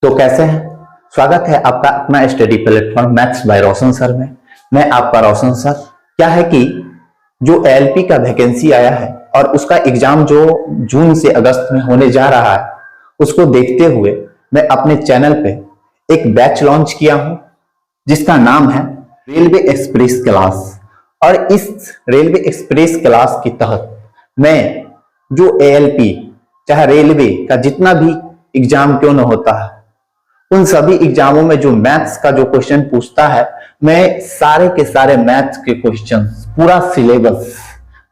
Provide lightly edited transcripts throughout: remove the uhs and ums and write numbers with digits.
तो कैसे हैं? स्वागत है आपका अपना study platform maths by Roshan sir में। मैं आपका रोशन सर। क्या है कि जो एएलपी का वैकेंसी आया है और उसका एग्जाम जो जून से अगस्त में होने जा रहा है, उसको देखते हुए मैं अपने चैनल पे एक बैच लॉन्च किया हूं जिसका नाम है रेलवे एक्सप्रेस क्लास। और इस रेलवे एक्सप्रेस क्लास के तहत मैं जो एएलपी चाहे रेलवे का जितना भी एग्जाम क्यों न होता है, उन सभी एग्जामों में जो मैथ्स का जो क्वेश्चन पूछता है, मैं सारे के सारे मैथ्स के क्वेश्चन पूरा सिलेबस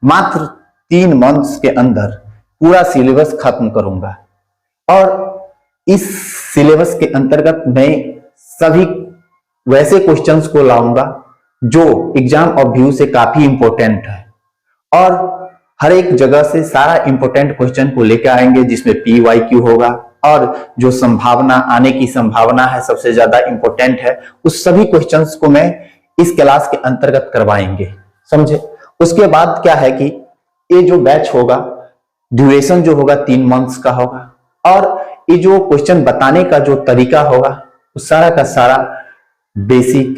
मात्र 3 मंथ्स के अंदर पूरा सिलेबस खत्म करूंगा। और इस सिलेबस के अंतर्गत मैं सभी वैसे क्वेश्चंस को लाऊंगा जो एग्जाम ऑफ व्यू से काफी इंपॉर्टेंट है, और हर एक जगह से सारा इंपॉर्टेंट क्वेश्चन को लेकर आएंगे जिसमें PYQ होगा और जो संभावना आने की संभावना है सबसे ज्यादा इंपॉर्टेंट है, उस सभी क्वेश्चंस को मैं इस क्लास के अंतर्गत करवाएंगे, समझे। उसके बाद क्या है कि ये जो बैच होगा, ड्यूरेशन जो होगा 3 मंथ्स का होगा, और ये जो क्वेश्चन बताने का जो तरीका होगा वो सारा का सारा बेसिक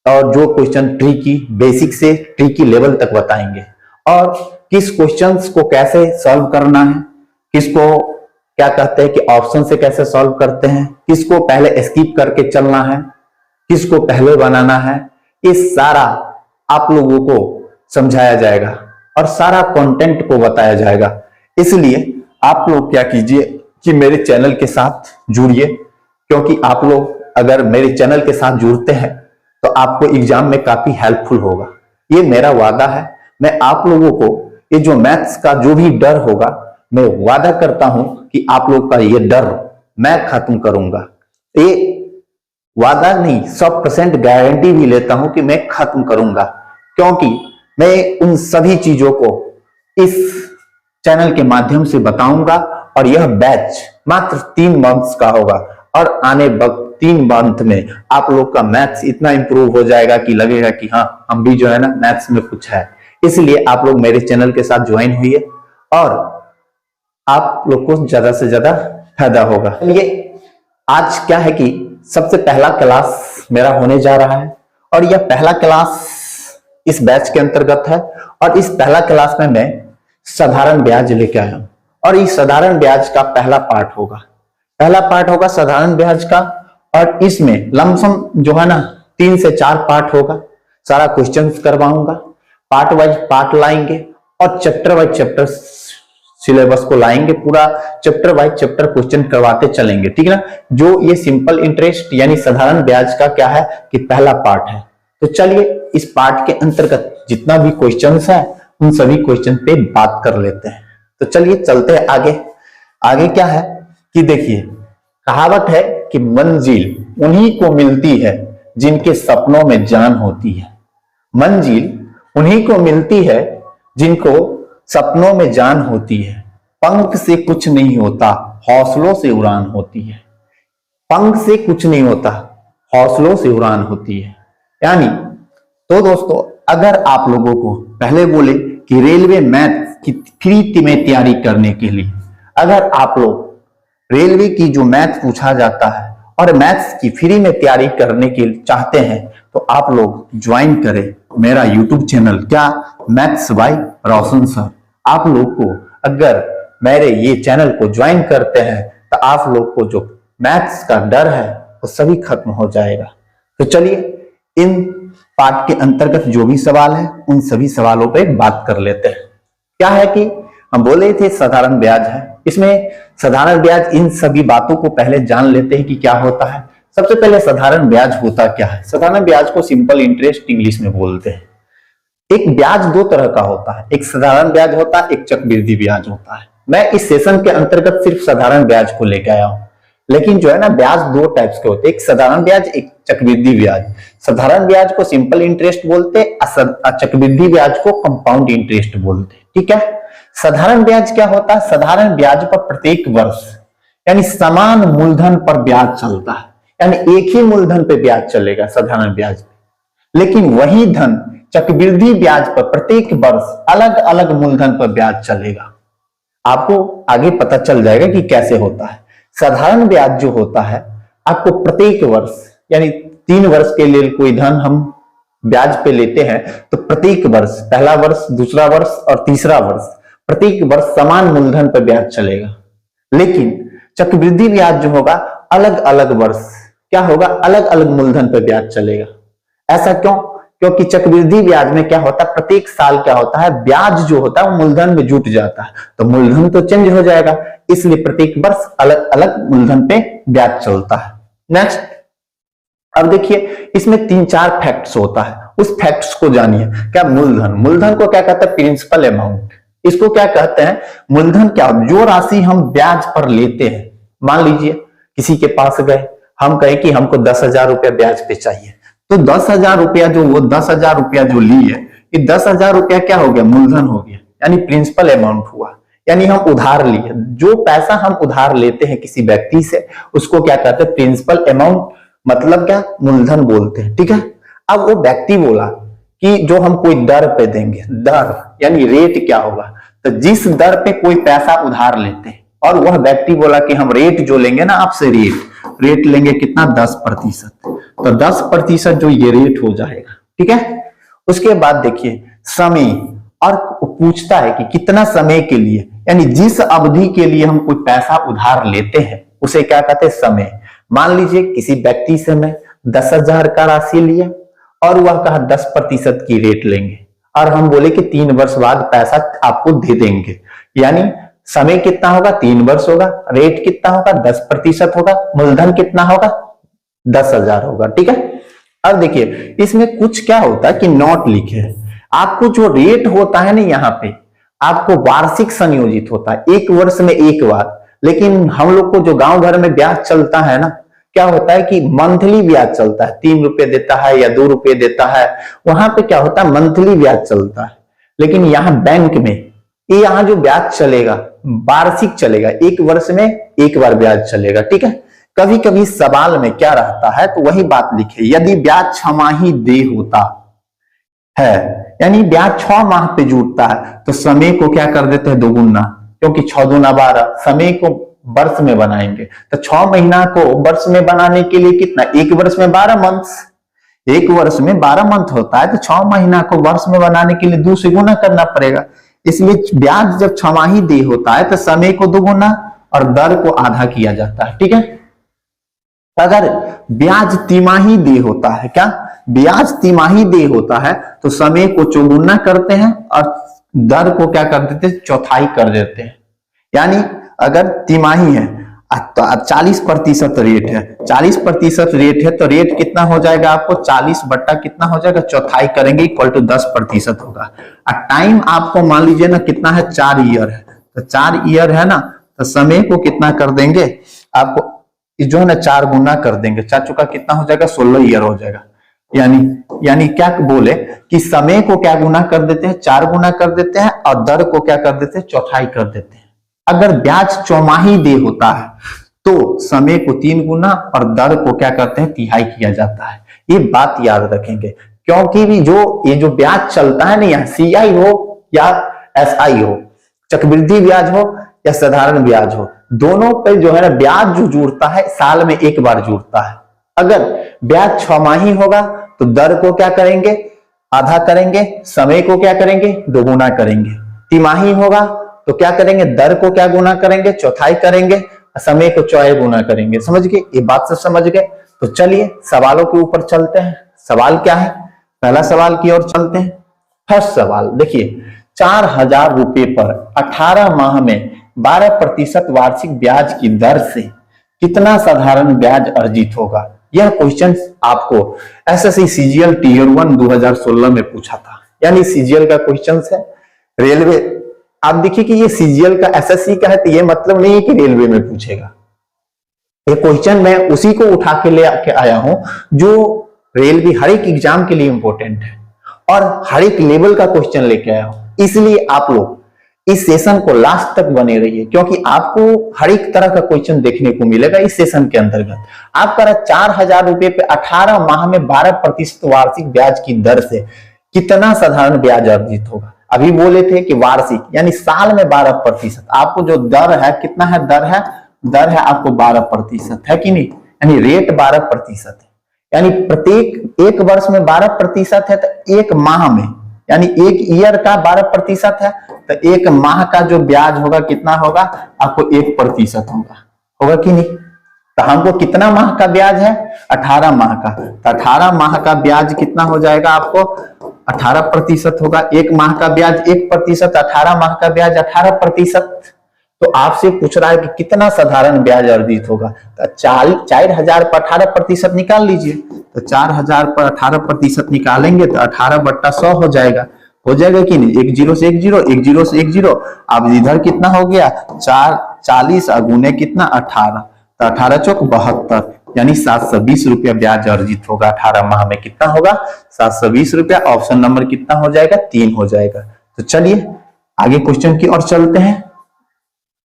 और जो क्वेश्चन ट्रिकी, बेसिक से ट्रिकी लेवल तक बताएंगे, और किस क्वेश्चंस को कैसे सॉल्व करना है, किसको क्या कहते हैं कि ऑप्शन से कैसे सॉल्व करते हैं, किसको पहले स्किप करके चलना है, किसको पहले बनाना है, ये सारा आप लोगों को समझाया जाएगा और सारा कंटेंट को बताया जाएगा। इसलिए आप लोग क्या कीजिए कि मेरे चैनल के साथ जुड़िए, क्योंकि आप लोग अगर मेरे चैनल के साथ जुड़ते हैं तो आपको एग्जाम में काफी हेल्पफुल होगा। ये मेरा वादा है। मैं आप लोगों को ये जो मैथ्स का जो भी डर होगा, मैं वादा करता हूं कि आप लोग का ये डर मैं खत्म करूंगा। ये वादा नहीं, 100% गारंटी भी लेता हूं कि मैं खत्म करूंगा, क्योंकि मैं उन सभी चीजों को इस चैनल के माध्यम से बताऊंगा। और यह बैच मात्र 3 मंथ्स का होगा, और आने वक्त 3 मंथ में आप लोग का मैथ्स इतना इंप्रूव हो जाएगा कि लगेगा कि हाँ, हम भी जो है ना मैथ्स में कुछ है। इसलिए आप लोग मेरे चैनल के साथ ज्वाइन हुई और आप लोग को ज्यादा से ज्यादा फायदा होगा। ये आज क्या है कि सबसे पहला क्लास मेरा होने जा रहा है, और यह पहला क्लास इस बैच के अंतर्गत है। और इस पहला क्लास में मैं साधारण ब्याज लेके आया हूं, और इस साधारण ब्याज का पहला पार्ट होगा साधारण ब्याज का। और इसमें लमसम जो है ना 3 से 4 पार्ट होगा। सारा क्वेश्चंस करवाऊंगा, पार्ट वाइज पार्ट लाएंगे, और चैप्टर वाइज चैप्टर सिलेबस को लाएंगे, पूरा चैप्टर वाइज चैप्टर क्वेश्चन करवाते चलेंगे, ठीक है ना। जो ये सिंपल इंटरेस्ट यानी साधारण ब्याज का क्या है कि पहला पार्ट है। तो चलिए इस पार्ट के अंतर्गत जितना भी क्वेश्चंस है उन सभी क्वेश्चन पे बात कर लेते हैं। तो चलिए चलते हैं आगे। आगे क्या है कि देखिए, कहावत है कि मंजिल उन्हीं को मिलती है जिनके सपनों में जान होती है। मंजिल उन्हीं को मिलती है जिनको सपनों में जान होती है। पंख से कुछ नहीं होता, हौसलों से उड़ान होती है। पंख से कुछ नहीं होता, हौसलों से उड़ान होती है। यानी तो दोस्तों, अगर आप लोगों को पहले बोले कि रेलवे मैथ की फ्री में तैयारी करने के लिए, अगर आप लोग रेलवे की जो मैथ पूछा जाता है और मैथ्स की फ्री में तैयारी करने के लिए चाहते हैं, तो आप लोग ज्वाइन करें मेरा यूट्यूब चैनल, क्या मैथ्स बाय रोशन सर। आप लोग को अगर मेरे ये चैनल को ज्वाइन करते हैं तो आप लोग को जो मैथ्स का डर है वो सभी खत्म हो जाएगा। तो चलिए इन पार्ट के अंतर्गत जो भी सवाल है उन सभी सवालों पे बात कर लेते हैं। क्या है कि हम बोले थे साधारण ब्याज है, इसमें साधारण ब्याज, इन सभी बातों को पहले जान लेते हैं कि क्या होता है। सबसे पहले साधारण ब्याज होता क्या है। साधारण ब्याज को सिंपल इंटरेस्ट इंग्लिश में बोलते हैं। एक ब्याज 2 तरह का होता है, एक साधारण ब्याज होता है, एक चक्रवृद्धि ब्याज होता है। मैं इस सेशन के अंतर्गत सिर्फ साधारण ब्याज को लेकर आया हूं, लेकिन जो है ना ब्याज 2 टाइप्स के होते हैं, एक साधारण ब्याज, एक चक्रवृद्धि ब्याज। साधारण ब्याज को सिंपल इंटरेस्ट बोलते हैं, चक्रवृद्धि ब्याज को कंपाउंड इंटरेस्ट बोलते हैं, ठीक है। साधारण ब्याज क्या होता है? साधारण ब्याज पर प्रत्येक वर्ष यानी समान मूलधन पर ब्याज चलता है, यानी एक ही मूलधन पे ब्याज चलेगा साधारण ब्याज पे। लेकिन वही धन चक्रवृद्धि ब्याज पर प्रत्येक वर्ष अलग अलग मूलधन पर ब्याज चलेगा। आपको आगे पता चल जाएगा कि कैसे होता है। साधारण ब्याज जो होता है आपको प्रत्येक वर्ष, यानी 3 वर्ष के लिए कोई धन हम ब्याज पे लेते हैं तो प्रत्येक वर्ष, पहला वर्ष, दूसरा वर्ष और तीसरा वर्ष, प्रत्येक वर्ष समान मूलधन पर ब्याज चलेगा। लेकिन चक्रवृद्धि ब्याज जो होगा अलग अलग वर्ष क्या होगा, अलग अलग मूलधन पर ब्याज चलेगा। ऐसा क्यों? क्योंकि चक्रवृद्धि ब्याज में क्या होता है, प्रत्येक साल क्या होता है, ब्याज जो होता है वो मूलधन में जुट जाता है, तो मूलधन तो चेंज हो जाएगा, इसलिए प्रत्येक वर्ष अलग अलग मूलधन पे ब्याज चलता है। नेक्स्ट, अब देखिए इसमें 3-4 फैक्ट्स होता है, उस फैक्ट्स को जानिए। क्या मूलधन, मूलधन को क्या कहते हैं, प्रिंसिपल अमाउंट। इसको क्या कहते हैं, मूलधन क्या, जो राशि हम ब्याज पर लेते हैं। मान लीजिए किसी के पास गए, हम कहे कि हमको 10,000 रुपया ब्याज पे चाहिए, तो 10,000 रुपया जो वो 10,000 रुपया जो ली है, ये 10,000 रुपया क्या हो गया, मूलधन हो गया, यानी प्रिंसिपल अमाउंट हुआ, यानी हम उधार लिए। जो पैसा हम उधार लेते हैं किसी व्यक्ति से उसको क्या कहते हैं, प्रिंसिपल अमाउंट, मतलब क्या, मूलधन बोलते हैं। ठीक है, अब वो व्यक्ति बोला कि जो हम कोई दर पे देंगे, दर यानी रेट क्या होगा, तो जिस दर पे कोई पैसा उधार लेते हैं और वह व्यक्ति बोला कि हम रेट जो लेंगे ना आपसे, रेट लेंगे कितना, 10%, तो 10% जो ये रेट हो जाएगा। ठीक है, उसके बाद देखिए समय, और पूछता है कि कितना समय के लिए, यानी जिस अवधि के लिए हम कोई पैसा उधार लेते हैं उसे क्या कहते हैं, समय। मान लीजिए किसी व्यक्ति से मैं 10,000 का राशि लिया और वह कहा 10% की रेट लेंगे, और हम बोले कि 3 वर्ष बाद पैसा आपको दे देंगे, यानी समय कितना होगा, 3 वर्ष होगा, रेट कितना होगा, 10% होगा, मूलधन कितना होगा, 10,000 होगा। ठीक है, अब देखिए इसमें कुछ क्या होता है कि नोट लिखे हैं, आपको जो रेट होता है ना यहाँ पे आपको वार्षिक संयोजित होता है, 1 वर्ष में एक बार। लेकिन हम लोग को जो गांव घर में ब्याज चलता है ना, क्या होता है कि मंथली ब्याज चलता है, 3 रुपए देता है या 2 रुपए देता है, वहां पे क्या होता है, मंथली ब्याज चलता है। लेकिन यहाँ बैंक में ये यहाँ जो ब्याज चलेगा वार्षिक चलेगा, 1 वर्ष में एक बार ब्याज चलेगा। ठीक है, कभी कभी सवाल में क्या रहता है, तो वही बात लिखे, यदि ब्याज 6 माही दे होता है, यानी ब्याज 6 माह पे जुटता है, तो समय को क्या कर देते हैं, दोगुना, क्योंकि 6 दूना 12, समय को वर्ष में बनाएंगे, तो 6 महीना को वर्ष में बनाने के लिए कितना, 1 वर्ष में 12 मंथ, 1 वर्ष में 12 मंथ होता है, तो 6 महीना को वर्ष में बनाने के लिए 2 से गुना करना पड़ेगा। इसलिए ब्याज जब 6 माही दे होता है तो समय को दोगुना और दर को आधा किया जाता है। ठीक है, अगर ब्याज तिमाही दे होता है, क्या ब्याज तिमाही दे होता है, तो समय को चौगुना करते हैं और दर को क्या कर देते हैं, चौथाई कर देते हैं। यानी अगर तिमाही है तो 40% रेट है, 40% रेट है, तो रेट कितना हो जाएगा आपको, 40 बट्टा कितना हो जाएगा, चौथाई करेंगे इक्वल टू 10% होगा। और टाइम आपको मान लीजिए ना कितना है, 4 ईयर है, तो 4 ईयर है ना, तो समय को कितना कर देंगे आपको, जो है ना 4 गुना कर देंगे, 4 चुका कितना हो जाएगा, 16 ईयर हो जाएगा। यानी क्या बोले कि समय को क्या गुना कर देते हैं, 4 गुना कर देते हैं, और दर को क्या कर देते हैं, चौथाई कर देते हैं। अगर ब्याज चौमाही दे होता है तो समय को 3 गुना और दर को क्या करते हैं, तिहाई किया जाता है। ये बात याद रखेंगे, क्योंकि भी ये जो ब्याज चलता है ना, यहाँ CI हो या SI हो, चक्रवृद्धि ब्याज हो या साधारण ब्याज हो, दोनों पे जो है ना ब्याज जो जुड़ता है साल में एक बार जुड़ता है। अगर ब्याज 6 माही होगा तो दर को क्या करेंगे, आधा करेंगे, समय को क्या करेंगे, दोगुना करेंगे। तिमाही होगा तो क्या करेंगे, दर को क्या गुना करेंगे, चौथाई करेंगे, समय को 4 गुना करेंगे। समझ गए, ये बात से समझ गए। तो चलिए सवालों के ऊपर चलते हैं। सवाल क्या है, पहला सवाल की ओर चलते हैं। फर्स्ट सवाल देखिए, 4,000 रुपए पर 18 माह में 12% वार्षिक ब्याज की दर से कितना साधारण ब्याज अर्जित होगा। यह क्वेश्चन आपको SSC CGL Tier 1 2016 में पूछा था, यानी CGL का क्वेश्चन है। रेलवे, आप देखिए कि ये CGL का SSC का है, तो ये मतलब नहीं है कि रेलवे में पूछेगा। ये क्वेश्चन मैं उसी को उठा के ले आके आया हूं जो रेलवे हर एक एग्जाम के लिए इंपॉर्टेंट है और हर एक लेवल का क्वेश्चन लेके आया हूं। इसलिए आप लोग इस सेशन को लास्ट तक बने रहिए, क्योंकि आपको हर एक तरह का क्वेश्चन देखने को मिलेगा इस सेशन के अंतर्गत। आपका 4,000 रुपए पे 18 माह में 12% वार्षिक ब्याज की दर से कितना साधारण ब्याज अर्जित होगा। अभी बोले थे कि वार्षिक यानी साल में 12%, आपको जो दर है कितना है, दर है दर है आपको 12% है कि नहीं, यानी रेट 12% है। यानी प्रत्येक एक वर्ष में 12% है, तो एक माह में यानी एक ईयर का 12% है, तो एक माह का जो ब्याज होगा कितना होगा आपको 1% होगा कि नहीं। तो हमको कितना माह का ब्याज है 18 माह का, तो 18 माह का ब्याज कितना हो जाएगा आपको 18% होगा। एक माह का ब्याज 1%, 18 माह का ब्याज 18%। तो आपसे पूछ रहा है कि कितना साधारण ब्याज अर्जित होगा, तो 4000 पर 18% निकाल लीजिए। तो 4000 पर 18% निकालेंगे तो 18/100 हो जाएगा कि नहीं। एक जीरो से एक जीरो, एक जीरो से एक जीरो, अब इधर कितना हो गया 40 गुने कितना 18, तो 18 चौक 72, यानी 720 रुपया ब्याज अर्जित होगा 18 माह में। कितना होगा 720 रुपया। ऑप्शन नंबर कितना हो जाएगा 3 हो जाएगा। तो चलिए आगे क्वेश्चन की ओर चलते हैं।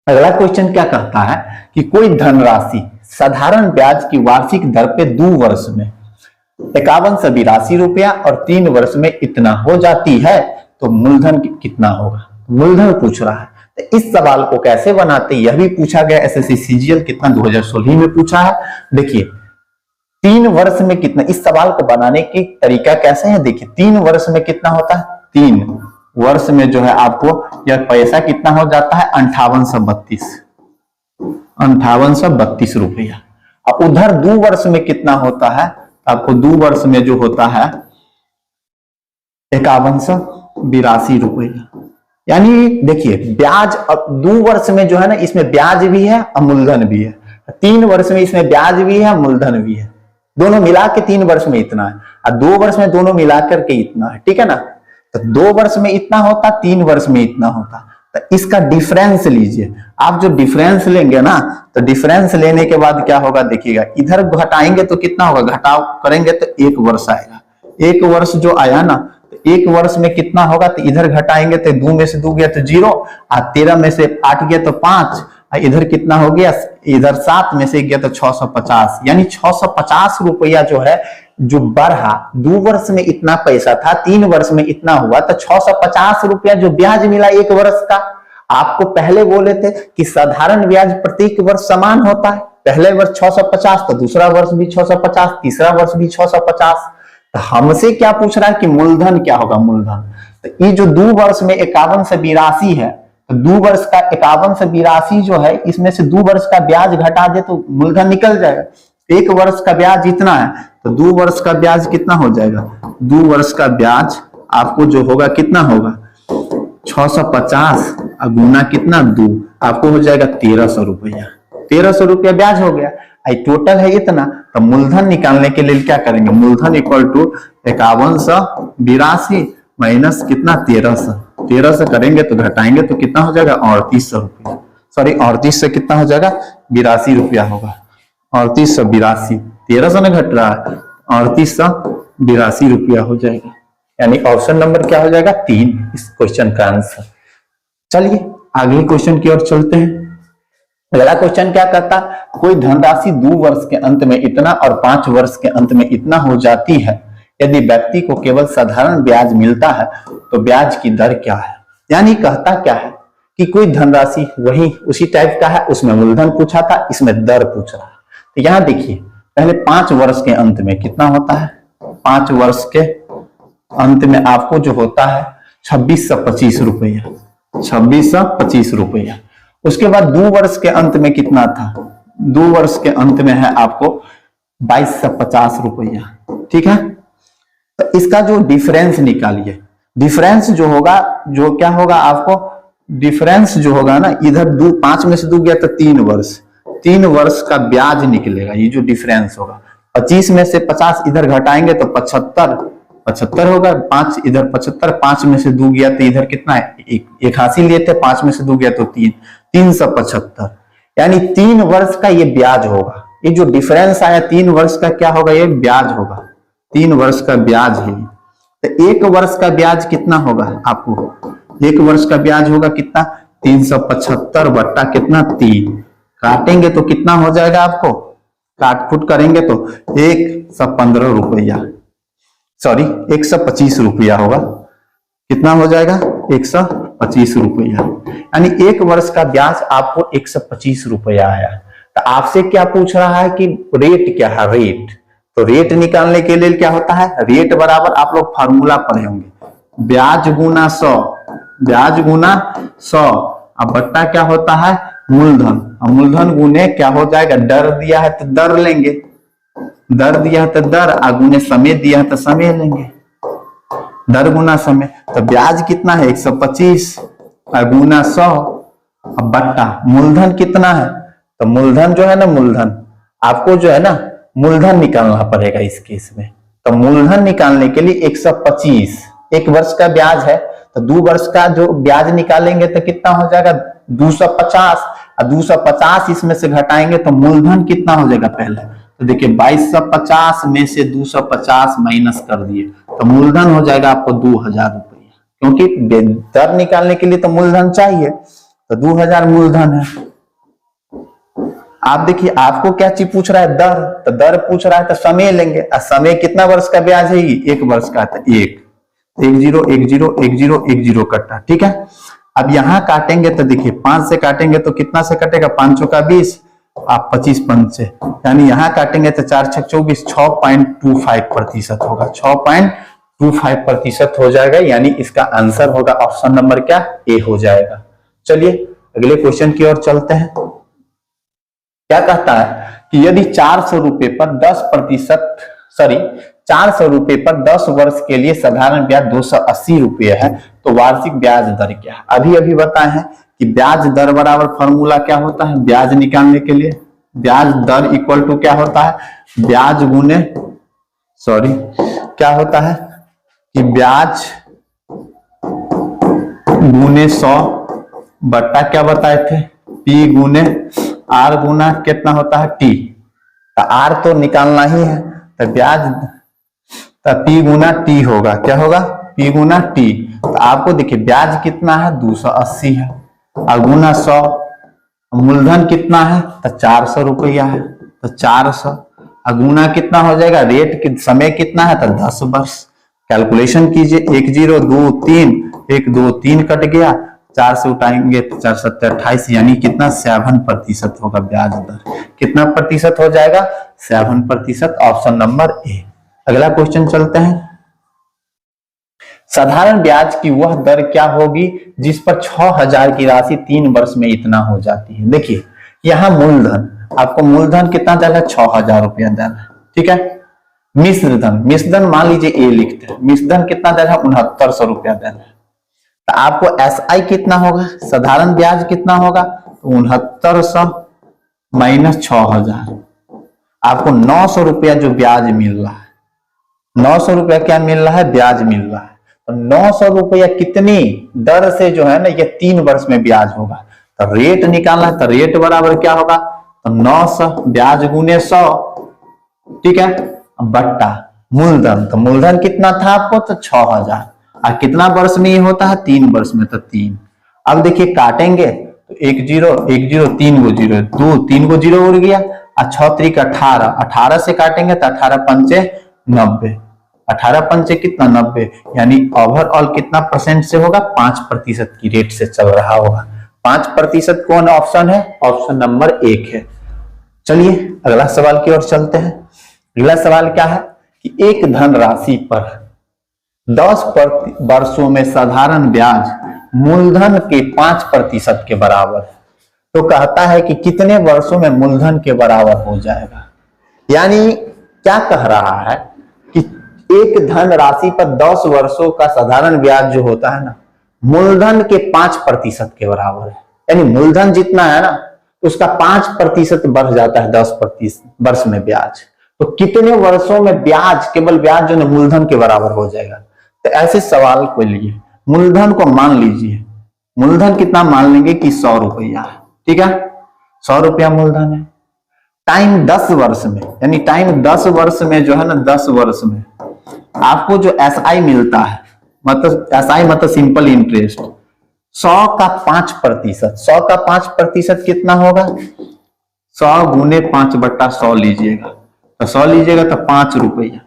अगला क्वेश्चन क्या कहता है कि कोई धनराशि साधारण ब्याज की वार्षिक दर पे 2 वर्ष में 5182 रुपया और 3 वर्ष में इतना हो जाती है, तो मूलधन कितना होगा। मूलधन पूछ रहा है, तो इस सवाल को कैसे बनाते यह भी पूछा गया। एसएससी सीजीएल कितना 2016 में पूछा है। देखिए 3 वर्ष में कितना, इस सवाल को बनाने की तरीका कैसे है। देखिए 3 वर्ष में कितना होता है, 3 वर्ष में जो है आपको यह पैसा कितना हो जाता है 5832 रुपया। और उधर 2 वर्ष में कितना होता है आपको, 2 वर्ष में जो होता है 5182 रुपया। यानी देखिए ब्याज अब 2 वर्ष में जो है ना, इसमें ब्याज भी है और मूलधन भी है। 3 वर्ष में इसमें ब्याज भी है मूलधन भी है, दोनों मिला के 3 वर्ष में इतना है, और 2 वर्ष में दोनों मिलाकर के इतना है, ठीक है ना। तो 2 वर्ष में इतना होता, 3 वर्ष में इतना होता, तो इसका डिफरेंस लीजिए। आप जो डिफरेंस लेंगे ना, तो डिफरेंस लेने के बाद क्या होगा देखिएगा, इधर घटाएंगे तो कितना होगा, घटाव करेंगे तो 1 वर्ष आएगा। 1 वर्ष जो आया ना, तो 1 वर्ष में कितना होगा, तो इधर घटाएंगे तो 2 में से 2 गया तो 0, और 13 में से 8 गया तो 5, इधर कितना हो गया, इधर 7 में से गया तो 650, यानी 650 रुपया जो है जो बढ़ा। 2 वर्ष में इतना पैसा था, 3 वर्ष में इतना हुआ, तो 650 रुपया जो ब्याज मिला 1 वर्ष का। आपको पहले बोले थे कि साधारण ब्याज प्रत्येक वर्ष समान होता है, पहले वर्ष 650, तो दूसरा वर्ष भी 650, तीसरा वर्ष भी 650। तो हमसे क्या पूछ रहा है कि मूलधन क्या होगा, मूलधन। तो ये जो 2 वर्ष में 51 से 82 है, तो 2 वर्ष का 51 से 82 जो है, इसमें से 2 वर्ष का ब्याज घटा दे तो मूलधन निकल जाएगा। 1 वर्ष का ब्याज इतना है, तो 2 वर्ष का ब्याज कितना हो जाएगा, 2 वर्ष का ब्याज आपको जो होगा कितना होगा 650 गुना कितना 2, आपको हो जाएगा 1300 रुपया। 1300 रुपया ब्याज हो गया। टोटल है इतना, तो मूलधन निकालने के लिए क्या करेंगे, मूलधन इक्वल टू 5182 माइनस कितना 1300 करेंगे तो घटाएंगे तो कितना हो जाएगा 3800 रुपया। सॉरी 38 से कितना हो जाएगा 82 रुपया होगा। 3882, 1300 में घट रहा है, 3882 रुपया हो जाएगा। यानी ऑप्शन नंबर क्या हो जाएगा 3 इस क्वेश्चन का आंसर। चलिए अगले क्वेश्चन की ओर चलते हैं। अगला क्वेश्चन क्या कहता, कोई धनराशि 2 वर्ष के अंत में इतना और 5 वर्ष के अंत में इतना हो जाती है। यदि व्यक्ति को केवल साधारण ब्याज मिलता है तो ब्याज की दर क्या है। यानी कहता क्या है कि कोई धनराशि वही उसी टाइप का है, उसमें मूलधन पूछा था, इसमें दर पूछ रहा है। तो यहां देखिए पहले 5 वर्ष के अंत में कितना होता है, 5 वर्ष के अंत में आपको जो होता है 2625 रुपया, 2625 रुपया। उसके बाद 2 वर्ष के अंत में कितना था, 2 वर्ष के अंत में है आपको 2250 रुपया, ठीक है। तो इसका जो डिफरेंस निकालिए, डिफरेंस जो होगा, जो क्या होगा आपको, डिफरेंस जो होगा ना, इधर 5 में से 2 गया तो 3 वर्ष, 3 वर्ष का ब्याज निकलेगा। ये जो डिफरेंस होगा 25 में से 50 इधर घटाएंगे तो 75 होगा, 5 इधर 75, 5 में से 2 गया तो इधर कितना है 81 लिए थे, 5 में से 2 गया तो 375, यानी 3 वर्ष का ये ब्याज होगा। ये जो डिफरेंस आया 3 वर्ष का क्या होगा, ये ब्याज होगा, 3 वर्ष का ब्याज है। तो 1 वर्ष का ब्याज कितना होगा आपको, 1 वर्ष का ब्याज होगा कितना 375 बट्टा कितना 3, काटेंगे तो कितना हो जाएगा आपको, काट फुट करेंगे तो 115 रुपया, सॉरी 125 रुपया होगा। कितना हो जाएगा 125 रुपया, यानी एक वर्ष का ब्याज आपको 125 रुपया आया। तो आपसे क्या पूछ रहा है कि रेट क्या है, रेट। तो रेट निकालने के लिए क्या होता है, रेट बराबर आप लोग फार्मूला पढ़े होंगे, ब्याज गुना 100, ब्याज गुना 100, अब बट्टा क्या होता है, मूलधन। अब मूलधन गुने क्या हो जाएगा, दर दिया है तो दर लेंगे, दर दिया है तो दर, गुने समय दिया है तो समय लेंगे, दर गुना समय। तो ब्याज कितना है 125 गुना 100, अब बट्टा मूलधन कितना है, तो मूलधन जो है ना, मूलधन आपको जो है ना मूलधन निकालना पड़ेगा इस केस में। तो मूलधन निकालने के लिए 125, एक वर्ष का ब्याज है तो 2 वर्ष का जो ब्याज निकालेंगे तो कितना हो जाएगा 250, और 250 इसमें से घटाएंगे तो मूलधन कितना हो जाएगा पहले, तो देखिए 2250 में से 250 माइनस कर दिए तो मूलधन हो जाएगा आपको 2000 रुपया, क्योंकि दर निकालने के लिए तो मूलधन चाहिए, तो 2000 मूलधन है। आप देखिए आपको क्या चीज पूछ रहा है, दर, तो दर पूछ रहा है तो समय लेंगे, और समय कितना वर्ष का ब्याज है, एक वर्ष का, तो 1 कटा, ठीक है। अब यहां काटेंगे तो देखिए 5 से काटेंगे तो कितना से कटेगा, 5 चौका 20, आप 25 पंच से, यानी यहां काटेंगे तो 4 छक 24, 6.25% होगा, 6.25% हो जाएगा, यानी इसका आंसर होगा ऑप्शन नंबर क्या, ए हो जाएगा। चलिए अगले क्वेश्चन की ओर चलते हैं। क्या कहता है कि यदि 400 रुपए पर 10%, 400 रुपए पर 10 वर्ष के लिए साधारण ब्याज 280 रुपये है, तो वार्षिक ब्याज दर क्या है। अभी अभी बताए हैं कि ब्याज दर बराबर फॉर्मूला क्या होता है, ब्याज निकालने के लिए ब्याज दर इक्वल टू क्या होता है, ब्याज गुने क्या होता है कि ब्याज गुने 100 बट्टा क्या बताए थे, पी गुने आर गुना कितना होता है टी, तो आर तो निकालना ही है, तो ब्याज तो पी गुना टी होगा, क्या होगा, पी गुना टी। तो आपको देखिए ब्याज कितना है 280 है, और गुना 100, मूलधन कितना है तो 400 रुपया है, तो 400, और गुना कितना हो जाएगा, रेट समय कितना है तो 10 वर्ष। कैलकुलेशन कीजिए, 1 0 2 3, 1 2 3 कट गया, 4 से उठाएंगे तो 4 7 28, यानी कितना 7% होगा ब्याज दर, कितना प्रतिशत हो जाएगा 7%, ऑप्शन नंबर ए। अगला क्वेश्चन चलते हैं। साधारण ब्याज की वह दर क्या होगी जिस पर 6000 की राशि 3 वर्ष में इतना हो जाती है। देखिए यहां मूलधन, आपको मूलधन कितना देना है, 6000 रुपया देना है, ठीक है। मिश्रधन मान लीजिए ए लिखते हैं, मिश्रधन कितना देना है 6900 रुपया देना है, तो आपको एसआई कितना होगा, साधारण ब्याज कितना होगा, 6900 माइनस 6000, आपको 900 रुपया जो ब्याज मिल रहा है, 900 रुपया क्या मिल रहा है, ब्याज मिल रहा है। तो 900 रुपया कितनी दर से जो है ना ये 3 वर्ष में ब्याज होगा, तो रेट निकालना है, तो रेट बराबर क्या होगा, तो 900 ब्याज गुने 100, ठीक है, बट्टा मूलधन, तो मूलधन कितना था आपको, तो 6000, और कितना वर्ष में ये होता है 3 वर्ष में, तो 3। अब देखिए काटेंगे तो 1 0 1 0 3 गो 0, 2 3 गो 0 उड़ गया, और 6 3 18, 18 से काटेंगे तो 18 पंचे 90, 18 पंचे कितना 90, यानी ओवरऑल कितना परसेंट से होगा, 5% की रेट से चल रहा होगा। 5% कौन ऑप्शन है, ऑप्शन नंबर 1 है। चलिए अगला सवाल की ओर चलते हैं। अगला सवाल क्या है कि एक धनराशि पर 10 वर्षों में साधारण ब्याज मूलधन के 5% के बराबर, तो कहता है कि कितने वर्षों में मूलधन के बराबर हो जाएगा। यानी क्या कह रहा है कि एक धन राशि पर 10 वर्षों का साधारण ब्याज जो होता है ना, मूलधन के 5% के बराबर है, यानी मूलधन जितना है ना उसका 5% बढ़ जाता है 10% वर्ष में ब्याज, तो कितने वर्षों में ब्याज, केवल ब्याज जो है मूलधन के बराबर हो जाएगा। तो ऐसे सवाल को लिए मूलधन को मान लीजिए, मूलधन कितना मान लेंगे कि 100 रुपया है, ठीक है, 100 रुपया मूलधन है। टाइम 10 वर्ष में, यानी टाइम 10 वर्ष में जो है ना, 10 वर्ष में आपको जो एसआई मिलता है, मतलब एसआई मतलब सिंपल इंटरेस्ट, 100 का 5%, 100 का 5% कितना होगा, 100 गुने 5/100 लीजिएगा, तो 100 लीजिएगा तो 5 रुपया,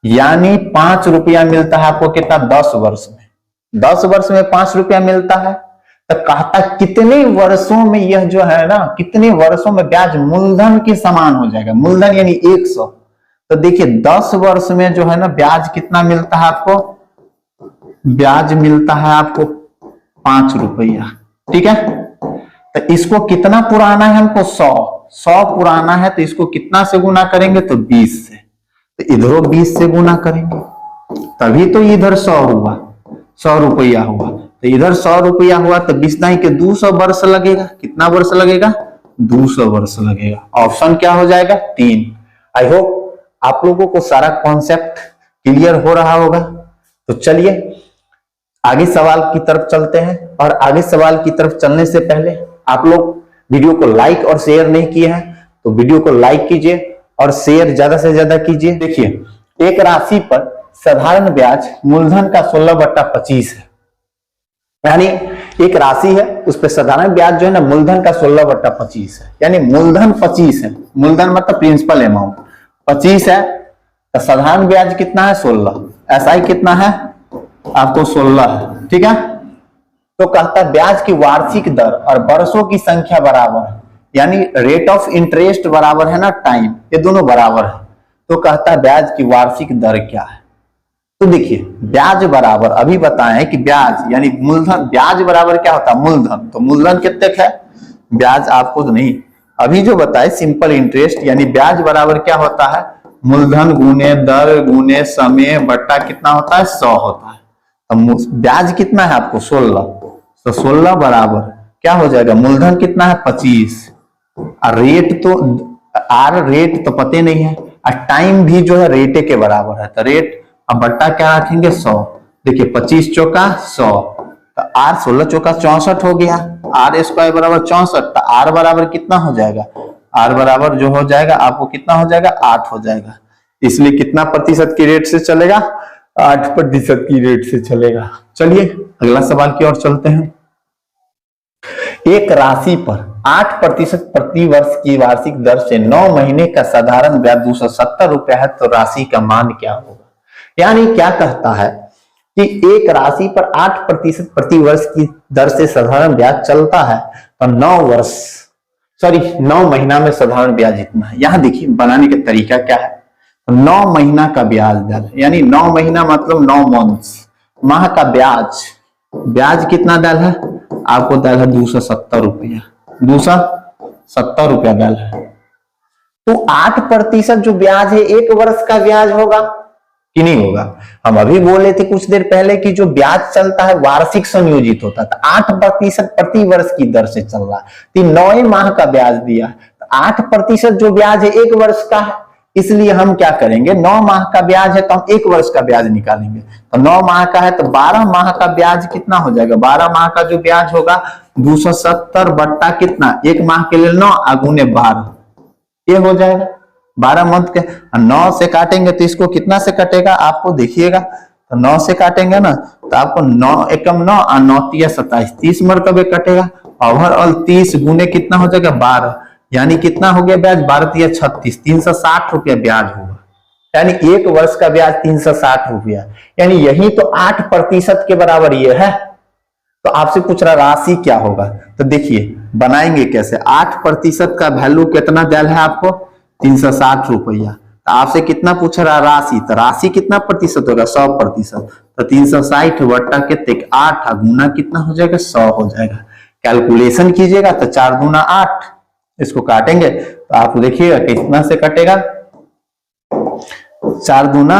यानी 5 रुपया मिलता है आपको कितना, 10 वर्ष में। 10 वर्ष में 5 रुपया मिलता है, तो कहता कितने वर्षों में यह जो है ना, कितने वर्षों में ब्याज मूलधन के समान हो जाएगा, मूलधन यानी 100। तो देखिए 10 वर्ष में जो है ना ब्याज कितना मिलता है आपको, ब्याज मिलता है आपको 5 रुपया, ठीक है। तो इसको कितना पुराना है हमको, 100 पुराना है, तो इसको कितना से गुना करेंगे, तो 20 से। तो इधरों 20 से गुना करेंगे, तभी तो इधर 100 हुआ, 100 रुपया हुआ। तो इधर 100 रुपया हुआ, तो 20 नहीं के 200 वर्ष लगेगा। कितना वर्ष लगेगा, 200 वर्ष लगेगा। ऑप्शन क्या हो जाएगा, 3। आई होप आप लोगों को सारा कॉन्सेप्ट क्लियर हो रहा होगा। तो चलिए आगे सवाल की तरफ चलते हैं। और आगे सवाल की तरफ चलने से पहले आप लोग वीडियो को लाइक और शेयर नहीं किए हैं, तो वीडियो को लाइक कीजिए और शेयर ज्यादा से ज्यादा कीजिए। देखिए एक राशि पर साधारण ब्याज मूलधन का 16/25 है, यानी एक राशि है उस पर साधारण ब्याज जो है ना मूलधन का 16/25 है, यानी मूलधन 25 है। मूलधन मतलब प्रिंसिपल अमाउंट 25 है, तो साधारण ब्याज कितना है, 16। एसआई कितना है आपको, 16 है, ठीक है। तो कहता है ब्याज की वार्षिक दर और वर्षों की संख्या बराबर है, यानी रेट ऑफ इंटरेस्ट बराबर है ना टाइम, ये दोनों बराबर है। तो कहता है ब्याज की वार्षिक दर क्या है। तो देखिए ब्याज बराबर अभी बताएं कि ब्याज यानी मूलधन, ब्याज बराबर क्या होता है, मूलधन। तो मूलधन कितने है, ब्याज आपको तो नहीं, अभी जो बताए सिंपल इंटरेस्ट, यानी ब्याज बराबर क्या होता है, मूलधन गुने दर गुने समय बट्टा कितना होता है, 100 होता है। तो ब्याज कितना है आपको, 16। तो 16 बराबर क्या हो जाएगा, मूलधन कितना है 25, और रेट तो रेट तो पते नहीं है, और टाइम भी जो है रेटे के बराबर है। तो रेट अब बट्टा क्या रखेंगे, 100। देखिए 25 चौका 100, तो आर 16 चौका 64 हो गया, आर स्क्वायर बराबर 64। तो आर बराबर कितना हो जाएगा, आर बराबर जो हो जाएगा आपको कितना हो जाएगा, 8 हो जाएगा। इसलिए कितना प्रतिशत की रेट से चलेगा, 8% की रेट से चलेगा। चलिए अगला सवाल की ओर चलते हैं। एक राशि पर 8% प्रति वर्ष की वार्षिक दर से 9 महीने का साधारण ब्याज 270 रुपया है, तो राशि का मान क्या होगा। यानी क्या कहता है कि एक राशि पर 8% प्रति वर्ष की दर से साधारण ब्याज चलता है, तो 9 महीना में साधारण ब्याज इतना है। यहां देखिए बनाने का तरीका क्या है, 9 महीना का ब्याज दर, यानी 9 महीना मतलब 9 मंथ्स, माह का ब्याज कितना दर है आपको, दर है 270 रुपया, 270 रुपया दर है। तो 8% जो ब्याज है 1 वर्ष का ब्याज होगा कि नहीं होगा। हम अभी बोले थे कुछ देर पहले कि जो ब्याज चलता है वार्षिक संयोजित होता था, 8% प्रति वर्ष की दर से चल रहा है। 9 माह का ब्याज दिया, 8% जो ब्याज है 1 वर्ष का है, इसलिए हम क्या करेंगे, 9 माह का ब्याज है तो हम 1 वर्ष का ब्याज निकालेंगे। तो 9 माह का है तो 12 माह का ब्याज कितना हो जाएगा, 12 माह का जो ब्याज होगा 270 बट्टा कितना, 1 माह के लिए 9 गुने 12, ये हो जाएगा 12 मंथ के। 9 से काटेंगे तो इसको कितना से कटेगा आपको देखिएगा, तो 9 से काटेंगे ना तो आपको 9 एकम 9 और 9 तिया 27, 30 मरतबे कटेगा। ओवरऑल 30 गुने कितना हो जाएगा 12, यानी कितना हो गया ब्याज, 12 तिया 36, 360 रुपया ब्याज होगा। यानी 1 वर्ष का ब्याज 360 रुपया, यानी यही तो 8% के बराबर ये है। तो आपसे पूछ रहा राशि क्या होगा, तो देखिए बनाएंगे कैसे। 8% का वैल्यू कितना दिया है आपको, 360 रुपया। तो आपसे कितना पूछ रहा राशि, तो राशि कितना प्रतिशत होगा, 100%। तो 360 बट्टा कितने 8 गुना कितना हो जाएगा, 100 हो जाएगा। कैलकुलेशन कीजिएगा तो 4 दूना 8, इसको काटेंगे तो आप देखिएगा कितना से कटेगा, 4 दूना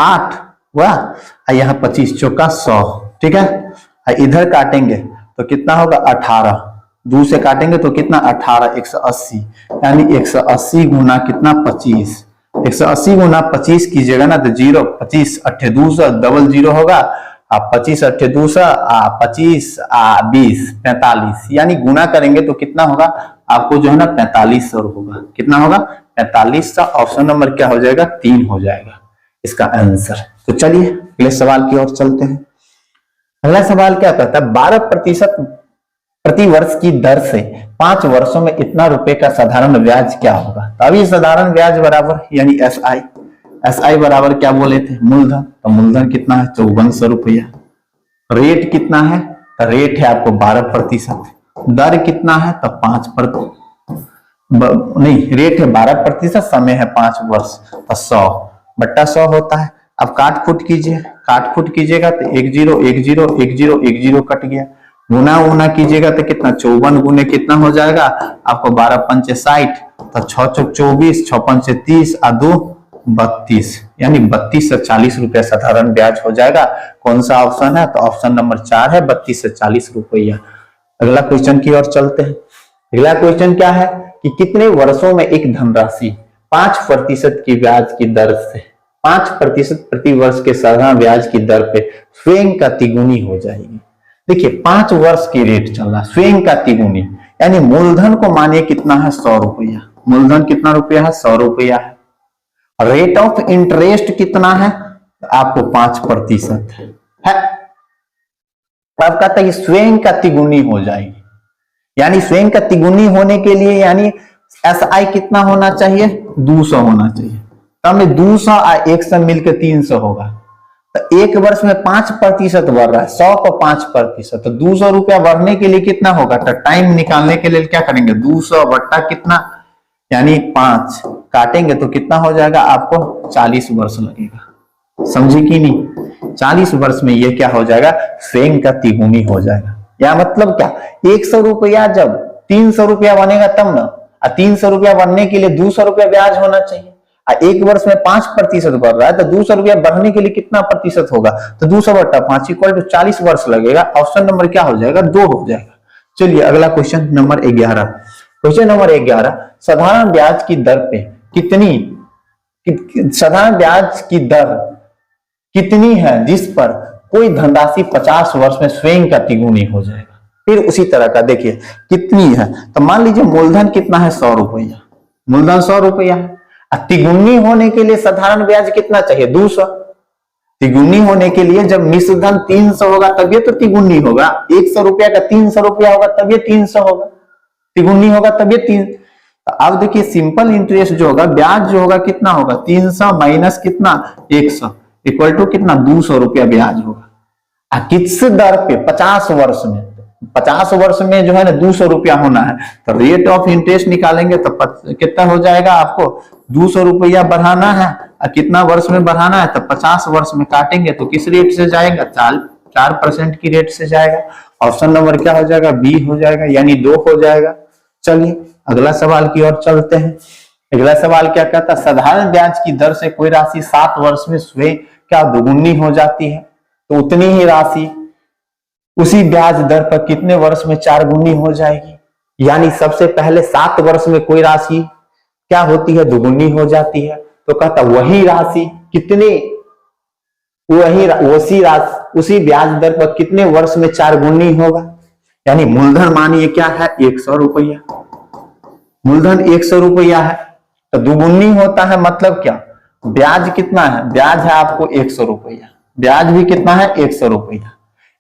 8 वाह, यहाँ 25 चौका 100, ठीक है। इधर काटेंगे तो कितना होगा 18, 2 से काटेंगे तो कितना 18, 180, यानी 180 गुना कितना 25, 180 गुना 25 कीजिएगा ना तो 0, 25 8 200 डबल 0 होगा, 25 8 200 25 20 45, यानी गुना करेंगे तो कितना होगा आपको जो है ना 4500 होगा। कितना होगा 4500। ऑप्शन नंबर क्या हो जाएगा, 3 हो जाएगा इसका आंसर। तो चलिए अगले सवाल की ओर चलते हैं। अगला सवाल क्या कहता है, 12% प्रति वर्ष की दर से 5 वर्षों में इतना रुपए का साधारण ब्याज क्या होगा। तो अभी साधारण ब्याज बराबर यानी एसआई बराबर क्या बोले थे, मूलधन। तो मूलधन कितना है 5400 रुपया। रेट कितना है, रेट है आपको 12%, दर कितना है तो 5%, नहीं रेट है 12%, समय है 5 वर्ष, तो 100 बट्टा 100 होता है। अब काट फुट कीजिए, काट फुट कीजिएगा तो 1 0 1 0 1 0 1 0 कट गया, गुना गुना कीजिएगा तो कितना 54 गुने कितना हो जाएगा आपको 12 पंचे 60, तो 6 चौक 24, 6 पंचे 30 और 2 32, यानी 32 से 40 रुपया साधारण ब्याज हो जाएगा। कौन सा ऑप्शन है तो ऑप्शन नंबर 4 है, 32 से 40 रुपया। अगला क्वेश्चन की ओर चलते हैं। अगला क्वेश्चन क्या है कि कितने वर्षों में एक धनराशि 5% की ब्याज की दर से 5% प्रति वर्ष के साधारण ब्याज की दर पे स्वयं का तिगुनी हो जाएगी। देखिए 5 वर्ष की रेट चल रहा, स्वयं का तिगुनी, यानी मूलधन को मानिए कितना है 100 रुपया, मूलधन कितना रुपया है 100 रुपया है, रेट ऑफ इंटरेस्ट कितना है आपको 5% है। अब कहता है स्वयं का तिगुनी हो जाएगी, यानी स्वयं का तिगुनी होने के लिए यानी SI कितना होना चाहिए 200 होना चाहिए, तब में 200 और 100 मिलकर 300 होगा, तो एक वर्ष में 5% बढ़ रहा है, 100 को 5%, तो 200 रुपया बढ़ने के लिए कितना होगा, तो टाइम निकालने के लिए क्या करेंगे 200 बट्टा कितना यानी 5 काटेंगे तो कितना हो जाएगा आपको 40 वर्ष लगेगा। समझे कि नहीं, 40 वर्ष में ये क्या हो जाएगा स्वयं का तिगुनी हो जाएगा। या मतलब क्या 100 रुपया जब 300 रुपया बनेगा तब ना, 300 रुपया बनने के लिए 200 रुपया ब्याज होना चाहिए, एक वर्ष में 5% बढ़ रहा है तो 200 रुपया बढ़ने के लिए कितना प्रतिशत होगा, तो 200 बट्टा 5 इक्वल टू 40 वर्ष लगेगा। ऑप्शन नंबर क्या हो जाएगा 2 हो जाएगा। चलिए अगला क्वेश्चन नंबर 11। क्वेश्चन नंबर 11, साधारण ब्याज की दर पे साधारण ब्याज की दर कितनी है जिस पर कोई धनराशि 50 वर्ष में स्वयं का तिगुनी हो जाएगा। फिर उसी तरह का देखिए कितनी है, तो मान लीजिए मूलधन कितना है 100 रुपया, मूलधन 100 रुपया है, तिगुनी होने के लिए साधारण ब्याज कितना चाहिए 200, तिगुनी होने के लिए जब मिश्र धन 300 होगा तब ये तो तिगुनी होगा, 100 रुपया का 300 रुपया होगा तब ये 300 होगा, तिगुनी होगा तब ये 3। तो अब देखिए सिंपल इंटरेस्ट जो होगा ब्याज जो होगा कितना होगा 300 माइनस कितना 100 इक्वल टू कितना 200 रुपया ब्याज होगा। किस दर पे 50 वर्ष में, 50 वर्ष में जो है ना 200 रुपया होना है, तो रेट ऑफ इंटरेस्ट निकालेंगे तो कितना हो जाएगा आपको 200 रुपया बढ़ाना है और कितना वर्ष में बढ़ाना है, तो 50 वर्ष में काटेंगे तो किस रेट से जाएगा 4% की रेट से जाएगा। ऑप्शन नंबर क्या हो जाएगा बी हो जाएगा, यानी 2 हो जाएगा। चलिए अगला सवाल की ओर चलते हैं। अगला सवाल क्या कहता है, साधारण ब्याज की दर से कोई राशि 7 वर्ष में स्वयं क्या दुगुनी हो जाती है, तो उतनी ही राशि उसी ब्याज दर पर कितने वर्ष में 4 गुनी हो जाएगी। यानी सबसे पहले 7 वर्ष में कोई राशि क्या होती है दुगुनी हो जाती है, तो कहता वही राशि कितने उसी ब्याज दर पर कितने वर्ष में 4 गुनी होगा। यानी मूलधन मानिए क्या है 100 रुपया, मूलधन 100 रुपया है, तो दुगुनी होता है मतलब क्या ब्याज कितना है, ब्याज है आपको 100 रुपया, ब्याज भी कितना है 100 रुपया,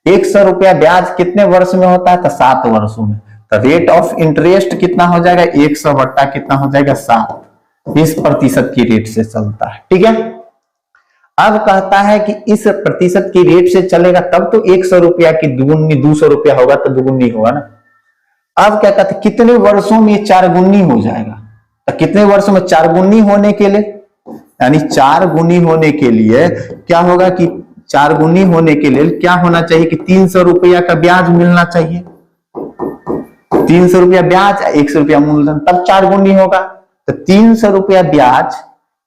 100 रुपया ब्याज कितने वर्ष में होता है तो 7 वर्षों में, तो रेट ऑफ इंटरेस्ट कितना हो जाएगा 100 बट्टा कितना हो जाएगा 7, 20% की रेट से चलता है। ठीक है, अब कहता है कि इस प्रतिशत की रेट से चलेगा तब तो 100 रुपया की दुगुनी 200 रुपया होगा तो दुगुनी होगा ना। अब क्या कहते हैं कितने वर्षों में 4 गुनी हो जाएगा, तो कितने वर्षों में 4 गुनी होने के लिए, यानी 4 गुनी होने के लिए क्या होगा कि 4 गुनी होने के लिए क्या होना चाहिए कि 300 रुपया का ब्याज मिलना चाहिए, 300 रुपया ब्याज 100 रुपया मूलधन, तब 4 गुनी होगा। तो 300 रुपया ब्याज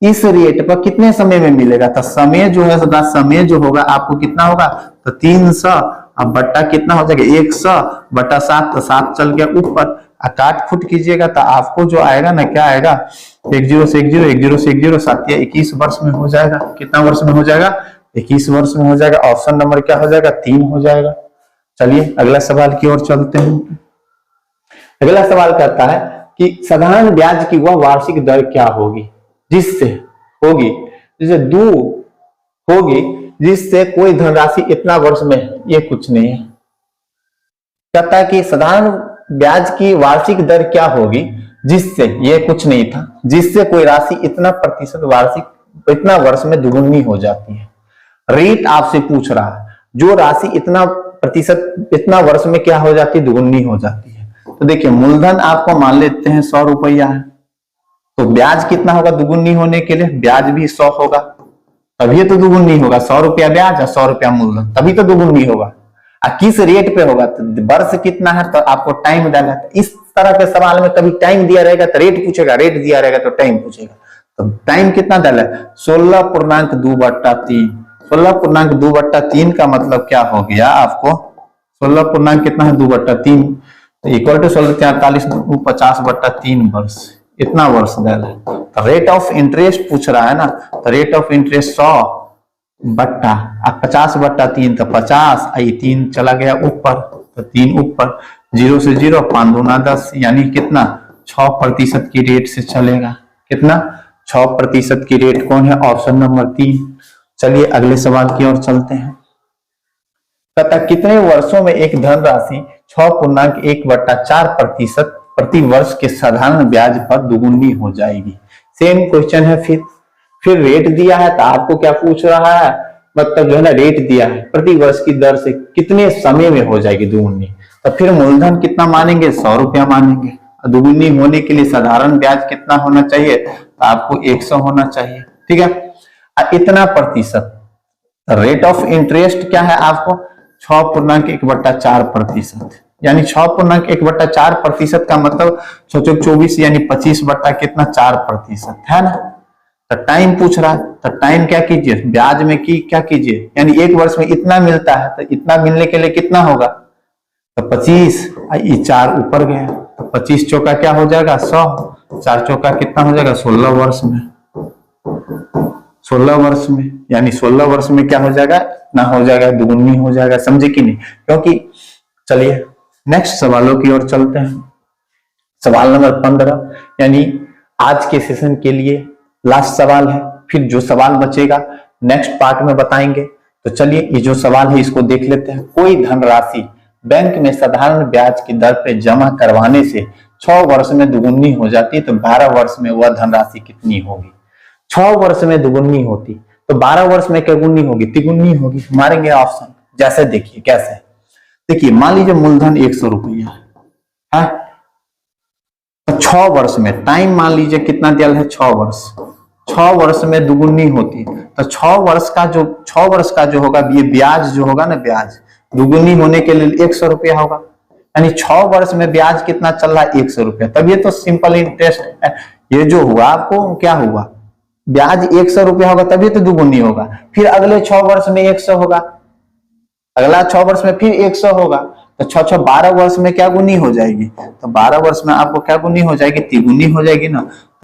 इस रेट पर कितने समय में मिलेगा, तो समय जो है समय जो होगा आपको कितना होगा तो 300 अब बट्टा कितना हो जाएगा 100 बट्टा 7, तो 7 चल गया ऊपर, काट फुट कीजिएगा तो आपको जो आएगा ना क्या आएगा 1 0 से 1 0 1 0 से 1 0 7 या 21 वर्ष में हो जाएगा। कितना वर्ष में हो जाएगा 21 वर्ष में हो जाएगा। ऑप्शन नंबर क्या हो जाएगा 3 हो जाएगा। चलिए अगला सवाल की ओर चलते हैं। अगला सवाल कहता है कि साधारण ब्याज की वह वार्षिक दर क्या होगी जिससे कोई धनराशि इतना वर्ष में, ये कुछ नहीं है, कहता है कि साधारण ब्याज की वार्षिक दर क्या होगी जिससे, ये कुछ नहीं था, जिससे कोई राशि इतना प्रतिशत वार्षिक इतना वर्ष में दुगुनी हो जाती है। रेट आपसे पूछ रहा है, जो राशि इतना प्रतिशत इतना वर्ष में क्या हो जाती है, दुगुनी हो जाती है। तो देखिए मूलधन आपको मान लेते हैं 100 रुपया है, तो ब्याज कितना होगा दुगुनी होने के लिए, ब्याज भी 100 होगा, तभी तो दुगुनी होगा। 100 रुपया ब्याज और 100 रुपया मूलधन, तभी तो दुगुनी होगा। किस रेट पे होगा, तो वर्ष कितना है तो आपको टाइम डालना है। इस तरह के सवाल में कभी टाइम दिया रहेगा तो रेट पूछेगा, रेट दिया रहेगा तो टाइम पूछेगा। तो टाइम कितना डाला है, 16.2/3। 16.2/3 का मतलब क्या हो गया आपको, 16 पूर्णांक कितना है 2/3 इक्वल टू 16 वर्ष, इतना वर्ष डाला है। तो रेट ऑफ इंटरेस्ट पूछ रहा है ना, तो रेट ऑफ इंटरेस्ट 100 बट्टा 50/3 तो 50, ये 3 चला गया ऊपर, तो 3 ऊपर, 0 से 0, 5 दूना 10, यानी कितना 6% की रेट से चलेगा। कितना 6% की रेट कौन है, ऑप्शन नंबर 3। चलिए अगले सवाल की ओर चलते हैं। तथा कितने वर्षों में एक धनराशि 6.1/4% प्रति वर्ष के साधारण ब्याज पर दुगुनी हो जाएगी। सेम क्वेश्चन है, फिर रेट दिया है, तो आपको क्या पूछ रहा है, मतलब जो है ना रेट दिया है, प्रति वर्ष की दर से कितने समय में हो जाएगी दुगुनी। तो फिर मूलधन कितना मानेंगे, 100 रुपया मानेंगे। दुगुनी होने के लिए साधारण ब्याज कितना होना चाहिए, तो आपको 100 होना चाहिए। ठीक है, इतना प्रतिशत। रेट ऑफ इंटरेस्ट क्या है आपको 6.1/4%, यानी 6.1/4% का मतलब 624 यानी 25 बट्टा कितना 4% है ना। तो टाइम पूछ रहा है, तो टाइम क्या कीजिए, ब्याज में की क्या कीजिए, यानी एक वर्ष में इतना मिलता है, तो इतना मिलने के लिए कितना होगा, तो 25, ये 4 ऊपर गया, तो 25 चौका क्या हो जाएगा 100, 4 चौका कितना हो जाएगा 16 वर्ष में, 16 वर्ष में, यानी 16 वर्ष में क्या हो जाएगा, ना हो जाएगा दुगुनी हो जाएगा। समझे कि नहीं, क्योंकि चलिए नेक्स्ट सवालों की ओर चलते हैं। सवाल नंबर 15, यानी आज के सेशन के लिए लास्ट सवाल है, फिर जो सवाल बचेगा नेक्स्ट पार्ट में बताएंगे। तो चलिए ये जो सवाल है इसको देख लेते हैं। कोई धनराशि बैंक में साधारण ब्याज की दर पे जमा करवाने से 6 वर्ष में दुगुनी हो जाती है, तो 12 वर्ष में वह धनराशि कितनी होगी। 6 वर्ष में दुगुनी होती तो 12 वर्ष में क्या गुनी होगी, तिगुनी होगी। मारेंगे ऑप्शन, जैसे देखिए कैसे, देखिए मान लीजिए मूलधन 100 रुपया है, तो 6 वर्ष में टाइम मान लीजिए कितना दिया है 6 वर्ष, 6 वर्ष में दुगुनी होती, तो 6 वर्ष का जो होगा ये ब्याज जो होगा ना, ब्याज दुगुनी होने के लिए 100 रुपया होगा, यानी 6 वर्ष में ब्याज कितना चल रहा है 100 रुपया। तब ये तो सिंपल इंटरेस्ट है, ये जो हुआ आपको क्या हुआ, ब्याज 100 रुपया होगा तभी तो दुगुनी होगा। फिर अगले 6 वर्ष में 100 होगा, अगला 6 वर्ष में फिर 100 होगा, तो 6 12 वर्ष में क्या गुनी हो जाएगी, तो 12 वर्ष में आपको क्या गुनी हो जाएगी, तिगुनी हो जाएगी ना।